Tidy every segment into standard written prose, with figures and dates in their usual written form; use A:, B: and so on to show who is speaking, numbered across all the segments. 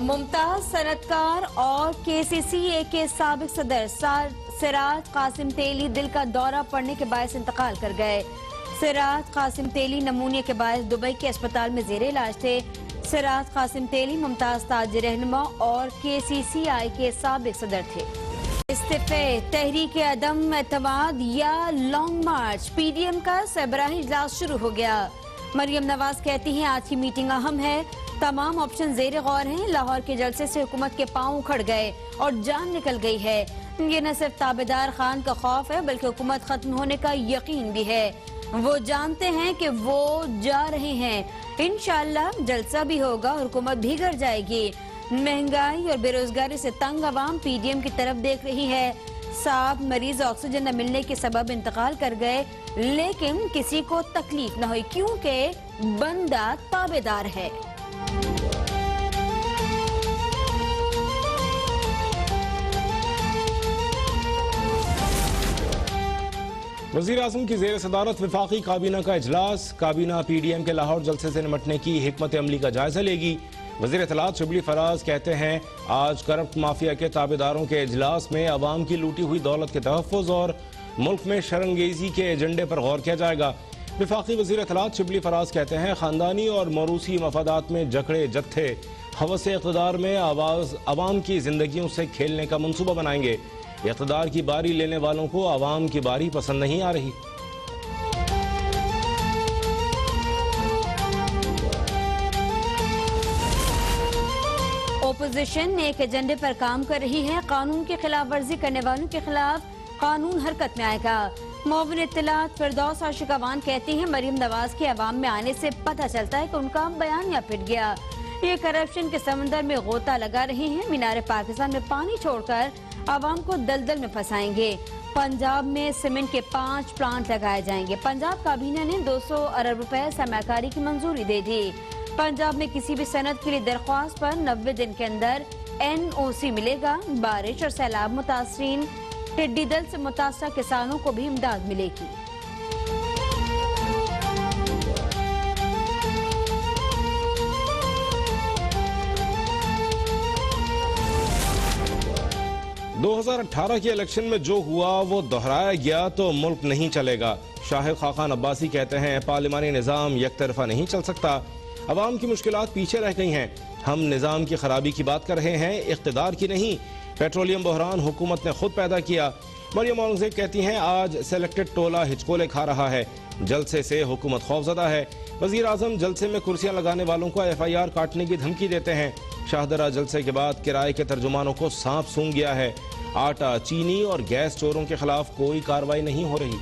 A: मुमताज सनतकार और KCCA के साबिक सदर सिराज कासिम तेली दिल का दौरा पड़ने के बायस इंतकाल कर गए। सिराज कासिम तेली नमूनिया के बायस दुबई के अस्पताल में जेर इलाज थे। सिराज कासिम तेली मुमताज ताज रहनुमा और KCCI के साबिक सदर थे। इस्तीफे, तहरीक अदम एतमाद या लॉन्ग मार्च, PDM का सरबराही इजलास शुरू हो गया। मरियम नवाज कहती हैं आज की मीटिंग अहम है, तमाम ऑप्शन जेर गौर हैं। लाहौर के जलसे से हुकूमत के पांव उखड़ गए और जान निकल गई है। ये न सिर्फ ताबेदार खान का खौफ है बल्कि हुकूमत खत्म होने का यकीन भी है। वो जानते हैं कि वो जा रहे हैं, इंशाअल्लाह जलसा भी होगा और हुकूमत भी घर जाएगी। महंगाई और बेरोजगारी से तंग अवाम PDM की तरफ देख रही है। साहब मरीज ऑक्सीजन न मिलने के सबब इंतकाल कर गए, लेकिन किसी को तकलीफ न हुई क्योंकि बंदा ताबेदार है।
B: वज़ीर आज़म की ज़ेर सदारत वफाकी काबीना का इजलास। काबीना PDM के लाहौर जलसे से निपटने की हिकमत अमली का जायजा लेगी। वज़ीर इत्तलात शिबली फराज कहते हैं आज करप्ट माफिया के ताबेदारों के इजलास में अवाम की लूटी हुई दौलत के तहफ़्फ़ुज़ और मुल्क में शरंगेजी के एजेंडे पर गौर किया जाएगा। वफाकी वज़ीर इत्तलात शिबली फराज कहते हैं खानदानी और मौरूसी मफादात में जकड़े जत्थे हवस इक़्तिदार में अवाम की जिंदगियों से खेलने का मनसूबा बनाएंगे। इक़्तिदार की बारी लेने वालों को अवाम की बारी पसंद नहीं आ रही।
A: ओपोजिशन एक एजेंडे पर काम कर रही है। कानून की खिलाफ वर्जी करने वालों के खिलाफ कानून हरकत में आएगा। मुआविन इत्तलात फिरदौस आशिक अवान कहती हैं मरियम नवाज के अवाम में आने से पता चलता है कि उनका बयानिया पिट गया। ये करप्शन के समंदर में गोता लगा रहे हैं। मीनार पाकिस्तान में पानी छोड़कर अवाम को दलदल में फंसाएंगे। पंजाब में सीमेंट के 5 प्लांट लगाए जाएंगे। पंजाब काबीना ने 200 अरब रुपए सरमाकारी की मंजूरी दे दी। पंजाब में किसी भी सनत के लिए दरख्वास्त पर 90 दिन के अंदर NOC मिलेगा। बारिश और सैलाब मुतासरीन, टिड्डी दल से मुतासरा किसानों को भी इमदाद मिलेगी।
B: दो 2018 के इलेक्शन में जो हुआ वो दोहराया गया तो मुल्क नहीं चलेगा। शाहिद खाकान अब्बासी कहते हैं पार्लिमानी निज़ाम एक तरफा नहीं चल सकता। अवाम की मुश्किलात पीछे रह गई हैं। हम निज़ाम की खराबी की बात कर रहे हैं, इक़्तिदार की नहीं। पेट्रोलियम बहरान हुकूमत ने खुद पैदा किया। मरियम औरंगज़ेब कहती हैं आज सेलेक्टेड टोला हिचकोले खा रहा है, जलसे से हुकूमत खौफज़दा है। वज़ीर आज़म जलसे में कुर्सियां लगाने वालों को FIR काटने की धमकी देते हैं। शाहदरा जलसे के बाद किराए के तर्जुमानों को सांप सूंघ गया है। आटा, चीनी और गैस चोरों के खिलाफ कोई कार्रवाई नहीं हो रही।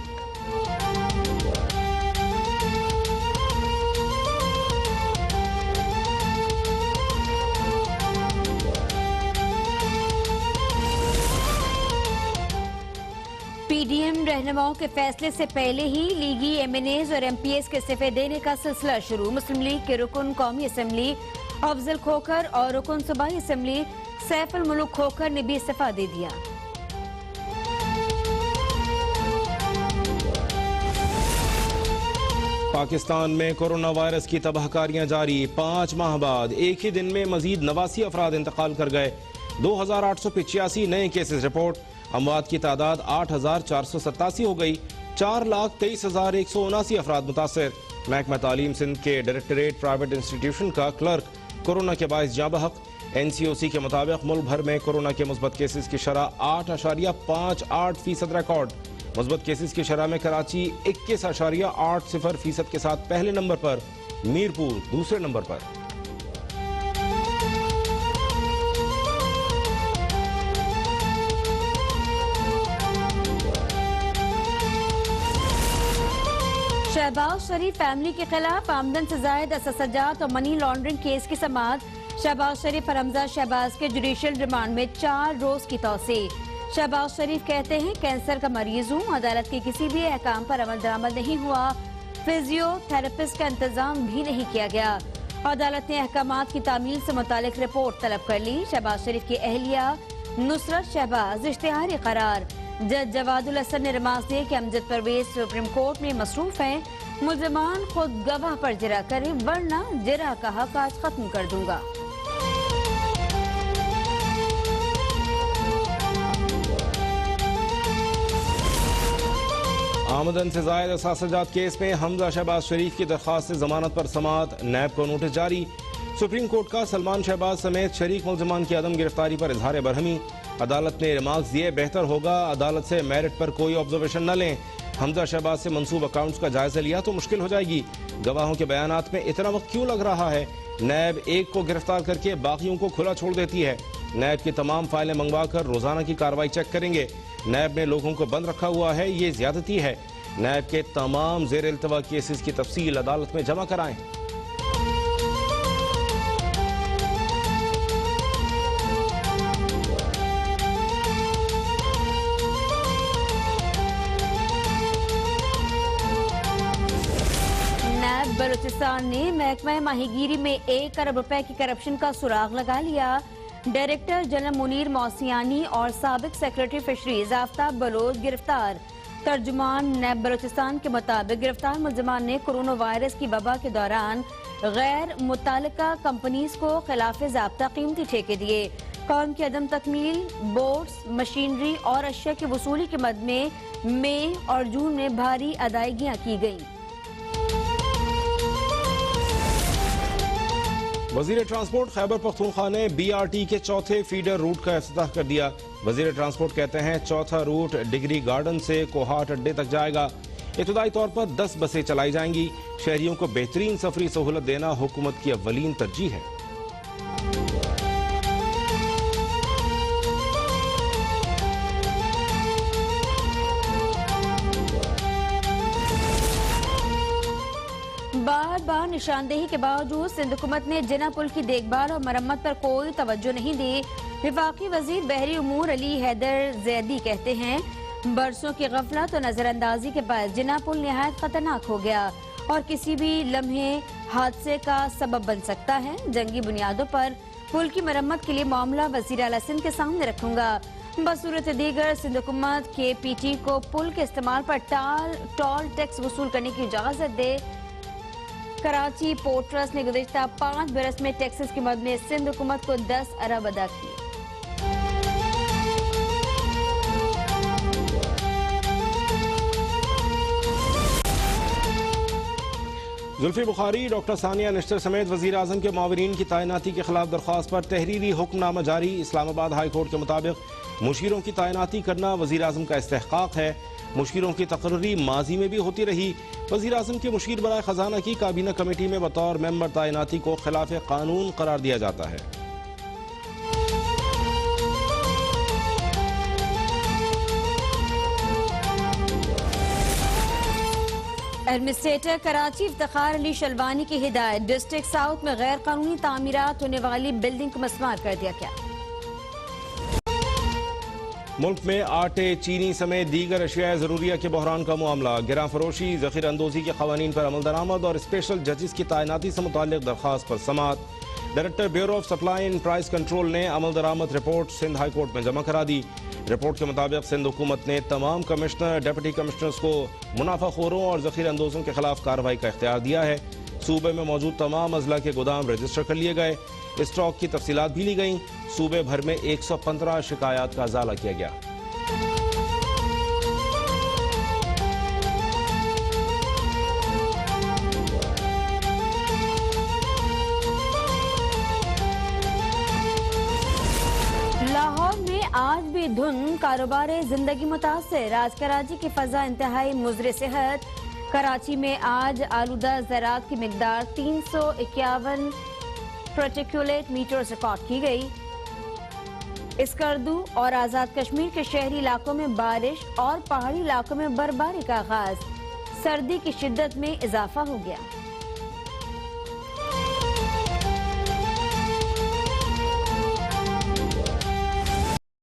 A: PDM रहनुमाओं के फैसले से पहले ही लीगी MNAs और MPs के इस्तीफे देने का सिलसिला शुरू। मुस्लिम लीग के रुकन कौमी असम्बली अफजल खोखर और रुकन सूबाई असम्बली सैफुल मुल्क खोखर ने भी इस्तीफा दे दिया।
B: पाकिस्तान में कोरोना वायरस की तबाहकारियां जारी। 5 माह बाद एक ही दिन में मजीद 89 अफराद इंतकाल कर गए। 2885 नए केसेस रिपोर्ट। अमवात की तादाद 8487 हो गई। 4,23,179 अफराद मुतासर। महकमा तालीम सिंध के डायरेक्टरेट प्राइवेट इंस्टीट्यूशन का क्लर्क कोरोना के बाइस जाँ बहक। NCOC के मुताबिक मुल्क भर में कोरोना के मुस्बत केसेस की शरह 8.58% रिकॉर्ड। मुस्बत केसेस की शरह में कराची 21.80% के साथ पहले नंबर पर, मीरपुर दूसरे नंबर पर।
A: शहबाज शरीफ फैमिली के खिलाफ आमदन से जायद अससजात और मनी लॉन्ड्रिंग केस की समाअत। शहबाज शरीफ और हमजा शहबाज के जुडिशियल रिमांड में 4 रोज की तौसी। शहबाज शरीफ कहते हैं कैंसर का मरीज हूँ, अदालत के किसी भी अहकाम पर अमल दरामद नहीं हुआ, फिजियोथेरेपिस्ट का इंतजाम भी नहीं किया गया। अदालत ने अहकामात की तामील से मुतालिक रिपोर्ट तलब कर ली। शहबाज शरीफ की अहलिया नुसरत शहबाज इश्तिहारी करार। जज जवादुल हसन ने रिमार्क दिए कि अमजद परवेज सुप्रीम कोर्ट में मसरूफ हैं, मुल्ज़िमान खुद गवाह पर जिरा करें वरना जिरा का हक आज खत्म कर दूंगा।
B: आमदन से जायद असासजात केस में हमजा शहबाज शरीफ की दरख्वास्त से जमानत पर समाअत, नैब को नोटिस जारी। सुप्रीम कोर्ट का सलमान शहबाज समेत शरीक मुल्ज़िमान की अदम गिरफ्तारी पर इजहार बरहमी। अदालत ने रिमार्क्स दिए, बेहतर होगा अदालत से मेरिट पर कोई ऑब्जर्वेशन न लें। हमजा शहबाज से मंसूब अकाउंट्स का जायजा लिया तो मुश्किल हो जाएगी। गवाहों के बयानात में इतना वक्त क्यों लग रहा है? नैब एक को गिरफ्तार करके बाकियों को खुला छोड़ देती है। नैब की तमाम फाइलें मंगवा कर रोजाना की कार्रवाई चेक करेंगे। नैब ने लोगों को बंद रखा हुआ है, ये ज्यादती है। नैब के तमाम जेर इल्तवा केसेस की तफसील अदालत में जमा कराएं।
A: बलूचिस्तान ने महकमा माहीगीरी में 1 अरब रुपए की करप्शन का सुराग लगा लिया। डायरेक्टर जनरल मुनीर मौसियानी और साबिक सेक्रेटरी फिशरीज आफ्ताब बलोच गिरफ्तार। तर्जुमान नैब बलूचिस्तान के मुताबिक गिरफ्तार मुल्ज़िमान ने कोरोना वायरस की वबा के दौरान गैर मुताल्लिका कंपनीज को खिलाफ ज़ाब्ता कीमती ठेके दिए। कौम की अदम तकमील, बोट्स, मशीनरी और अशिया की वसूली के मद में मई और जून में भारी अदायगियां की गईं।
B: वजीर ट्रांसपोर्ट खैबर पख्तूनख्वा ने BRT के चौथे फीडर रूट का इफ्तिताह कर दिया। वजीर ट्रांसपोर्ट कहते हैं चौथा रूट डिग्री गार्डन से कोहाट अड्डे तक जाएगा। इब्तदाई तौर पर 10 बसें चलाई जाएंगी। शहरियों को बेहतरीन सफरी सहूलत देना हुकूमत की अव्वलीन तरजीह है।
A: बार बार निशानदेही के बावजूद सिंध हुकूमत ने जिना पुल की देखभाल और मरम्मत पर कोई तवज्जो नहीं दी। विफाकी वजीर बहरी उमूर अली हैदर जैदी कहते हैं बरसों की गफलत और नजरअंदाजी के बाद जिना पुल निहायत खतरनाक हो गया और किसी भी लम्हे हादसे का सबब बन सकता है। जंगी बुनियादों पर पुल की मरम्मत के लिए मामला वजीर आला सिंध के सामने रखूंगा। बसूरत दीगर सिंध हुकूमत KPT को पुल के इस्तेमाल पर टोल टैक्स वसूल करने की इजाजत दे। कराची पोर्ट ट्रस्ट ने गुज़िश्ता 5 बरस में टैक्सेस की मद में सिंध हुकूमत को 10 अरब अदा किए।
B: जुल्फी बुखारी, डॉक्टर सानिया निश्तर समेत वजीर आजम के मावरीन की तैनाती के खिलाफ दरख्वास्त पर तहरीरी हुक्मनामा जारी। इस्लामाबाद हाई कोर्ट के मुताबिक मुशीरों की तैनाती करना वजीर आजम का इस्तेहकाक है। मुशीरों की तकर्री माजी में भी होती रही। वजीर आजम के मुशीर बराए खजाना की काबीना कमेटी में बतौर मेंबर तैनाती को खिलाफ कानून करार दिया जाता है।
A: एडमिनिस्ट्रेटर कराची इफ्तिखार अली शलवानी की हिदायत, डिस्ट्रिक्ट साउथ में गैर कानूनी तामीरात होने वाली बिल्डिंग को मस्मार कर दिया गया।
B: मुल्क में आटे, चीनी समेत दीगर अशिया जरूरिया के बहरान का मामला। गिरा फरोशी, जखीरा अंदोजी के कवानीन पर अमल दरामद और स्पेशल जजेस की तैनाती से मुताल्लिक दरख्वास्त पर समाअत। Director bureau of supply and price control ने अमल दरामद रिपोर्ट सिंध हाई कोर्ट में जमा करा दी। रिपोर्ट के मुताबिक सिंध हुकूमत ने तमाम कमिश्नर, डिप्टी कमिश्नर्स को मुनाफाखोरों और जखीरा अंदोजों के खिलाफ कार्रवाई का इख्तियार दिया है। सूबे में मौजूद तमाम अजला के गोदाम रजिस्टर कर लिए गए। स्टॉक की तफसीलात भी ली गई। सूबे भर में 115 शिकायत का अजाला किया गया।
A: लाहौर में आज भी धुंध, कारोबार जिंदगी मुतासर। आज कराची की फजा इंतहाई मुज़र सेहत। कराची में आज आलूदा ज़रात की मिकदार 351 पार्टिकुलेट मीटर्स रिकॉर्ड की गई। स्कर्दू और आज़ाद कश्मीर के शहरी इलाकों में बारिश और पहाड़ी इलाकों में बर्फबारी का आगाज। सर्दी की शिद्दत में इजाफा हो गया।